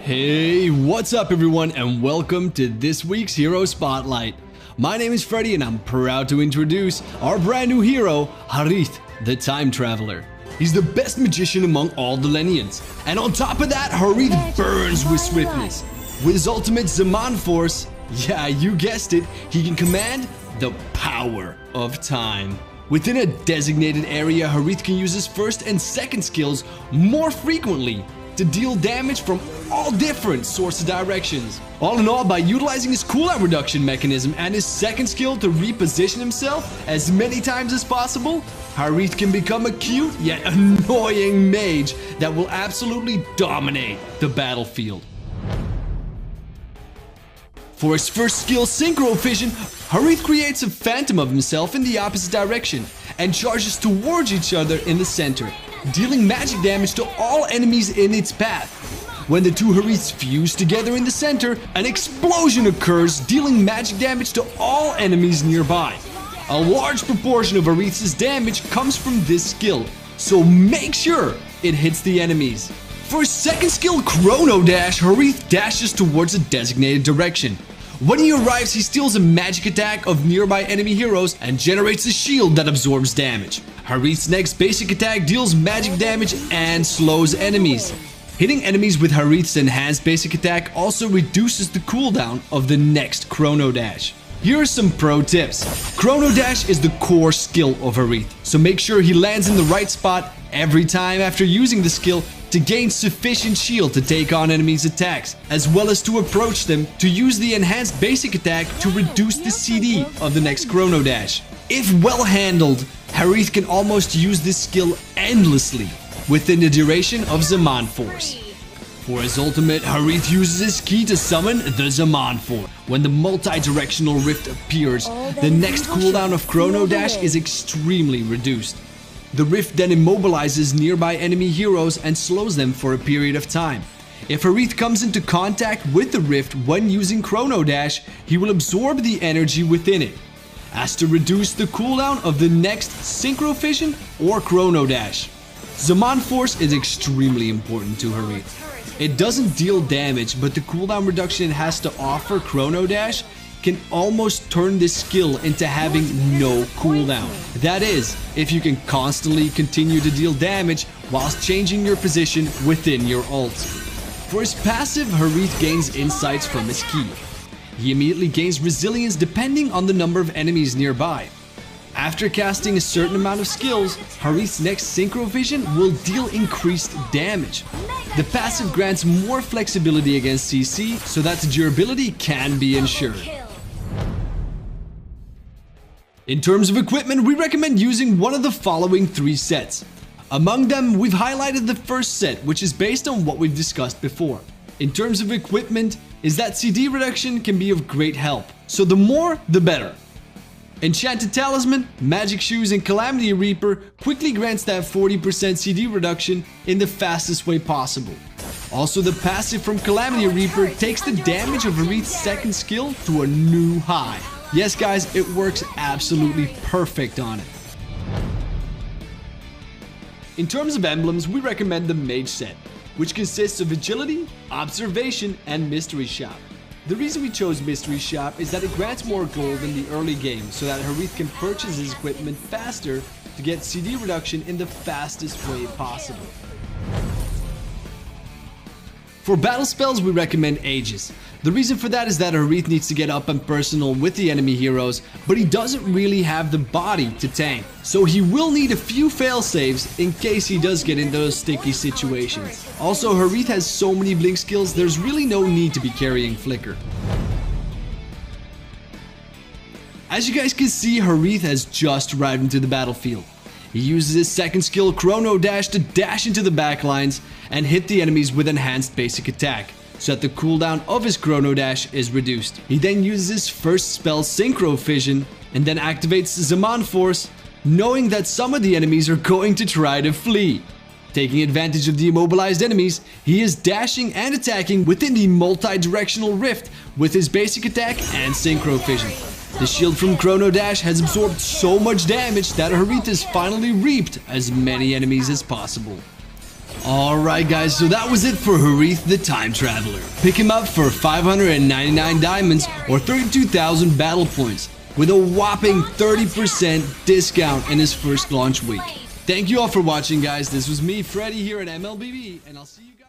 Hey, what's up everyone, and welcome to this week's Hero Spotlight. My name is Freddy and I'm proud to introduce our brand new hero, Harith, the Time Traveler. He's the best magician among all the Lenians, and on top of that, Harith burns with swiftness. With his ultimate Zaman Force, yeah, you guessed it, he can command the power of time. Within a designated area, Harith can use his first and second skills more frequently to deal damage from all different sorts of directions. All in all, by utilizing his cooldown reduction mechanism and his second skill to reposition himself as many times as possible, Harith can become a cute yet annoying mage that will absolutely dominate the battlefield. For his first skill, Synchro Fission, Harith creates a phantom of himself in the opposite direction and charges towards each other in the center, dealing magic damage to all enemies in its path. When the two Hariths fuse together in the center, an explosion occurs, dealing magic damage to all enemies nearby. A large proportion of Harith's damage comes from this skill, so make sure it hits the enemies. For his second skill, Chrono Dash, Harith dashes towards a designated direction. When he arrives, he steals a magic attack of nearby enemy heroes and generates a shield that absorbs damage. Harith's next basic attack deals magic damage and slows enemies. Hitting enemies with Harith's enhanced basic attack also reduces the cooldown of the next Chrono Dash. Here are some pro tips. Chrono Dash is the core skill of Harith, so make sure he lands in the right spot every time after using the skill to gain sufficient shield to take on enemies' attacks, as well as to approach them to use the enhanced basic attack to reduce the CD of the next Chrono Dash. If well handled, Harith can almost use this skill endlessly within the duration of Zaman Force. For his ultimate, Harith uses his key to summon the Zaman Force. When the multi-directional rift appears, the next cooldown of Chrono Dash is extremely reduced. The rift then immobilizes nearby enemy heroes and slows them for a period of time. If Harith comes into contact with the rift when using Chrono Dash, he will absorb the energy within it, as to reduce the cooldown of the next Synchro Fission or Chrono Dash. Zaman Force is extremely important to Harith. It doesn't deal damage, but the cooldown reduction it has to offer Chrono Dash can almost turn this skill into having no cooldown. That is, if you can constantly continue to deal damage whilst changing your position within your ult. For his passive, Harith gains insights from his key. He immediately gains resilience depending on the number of enemies nearby. After casting a certain amount of skills, Harith's next Synchro Vision will deal increased damage. The passive grants more flexibility against CC so that the durability can be ensured. In terms of equipment, we recommend using one of the following 3 sets. Among them, we've highlighted the first set, which is based on what we've discussed before. In terms of equipment, is that CD reduction can be of great help, so the more, the better. Enchanted Talisman, Magic Shoes, and Calamity Reaper quickly grants that 40% CD reduction in the fastest way possible. Also, the passive from Calamity Reaper takes the damage of Harith's second skill to a new high. Yes guys, it works absolutely perfect on it. In terms of emblems, we recommend the Mage set, which consists of Agility, Observation, and Mystery Shop. The reason we chose Mystery Shop is that it grants more gold in the early game so that Harith can purchase his equipment faster to get CD reduction in the fastest way possible. For battle spells, we recommend Aegis. The reason for that is that Harith needs to get up and personal with the enemy heroes, but he doesn't really have the body to tank. So he will need a few fail-saves in case he does get into those sticky situations. Also, Harith has so many blink skills, there's really no need to be carrying Flicker. As you guys can see, Harith has just arrived into the battlefield. He uses his second skill, Chrono Dash, to dash into the backlines and hit the enemies with enhanced basic attack, so that the cooldown of his Chrono Dash is reduced. He then uses his first spell, Synchro Fission, and then activates Zaman Force, knowing that some of the enemies are going to try to flee. Taking advantage of the immobilized enemies, he is dashing and attacking within the multi-directional rift with his basic attack and Synchro Fission. The shield from Chrono Dash has absorbed so much damage that Harith has finally reaped as many enemies as possible. Alright guys, so that was it for Harith the Time Traveler. Pick him up for 599 diamonds or 32,000 battle points with a whopping 30% discount in his first launch week. Thank you all for watching guys. This was me, Freddy, here at MLBB, and I'll see you guys.